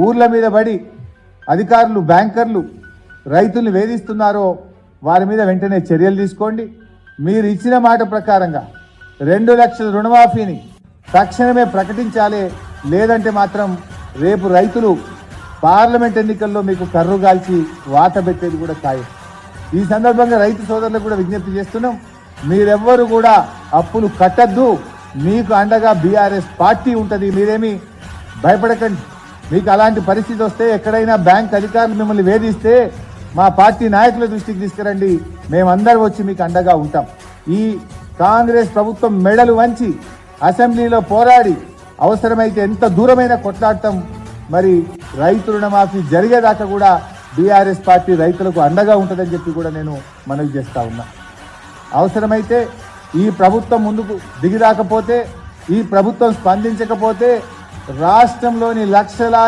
ఊర్ల మీద పడి అధికారులు బ్యాంకర్లు రైతుల్ని వేధిస్తున్నారో వారి మీద వెంటనే చర్యలు తీసుకోండి. మీరు ఇచ్చిన మాట ప్రకారంగా 2 లక్షల రుణమాఫీని తక్షణమే ప్రకటించాలి. లేదంటే మాత్రం రేపు రైతులు పార్లమెంట్ ఎన్నికల్లో మీకు కర్రుగాల్చి వాత పెట్టేది కూడా ఖాయం. ఈ సందర్భంగా రైతు సోదరులకు కూడా విజ్ఞప్తి చేస్తున్నాం, మీరెవ్వరు కూడా అప్పులు కట్టద్దు. మీకు అండగా బీఆర్ఎస్ పార్టీ ఉంటుంది. మీరేమీ భయపడకండి. మీకు అలాంటి పరిస్థితి వస్తే ఎక్కడైనా బ్యాంక్ అధికారులు మిమ్మల్ని వేధిస్తే మా పార్టీ నాయకుల దృష్టికి తీసుకురండి. మేమందరం వచ్చి మీకు అండగా ఉంటాం. ఈ కాంగ్రెస్ ప్రభుత్వం మెడలు వంచి అసెంబ్లీలో పోరాడి అవసరమైతే ఎంత దూరమైన కొట్లాడతాం. మరి రైతు రుణమాఫీ జరిగేదాకా కూడా బీఆర్ఎస్ పార్టీ రైతులకు అండగా ఉంటుందని చెప్పి కూడా నేను మనవి చేస్తా ఉన్నా. అవసరమైతే ఈ ప్రభుత్వం ముందుకు దిగిరాకపోతే, ఈ ప్రభుత్వం స్పందించకపోతే రాష్ట్రంలోని లక్షల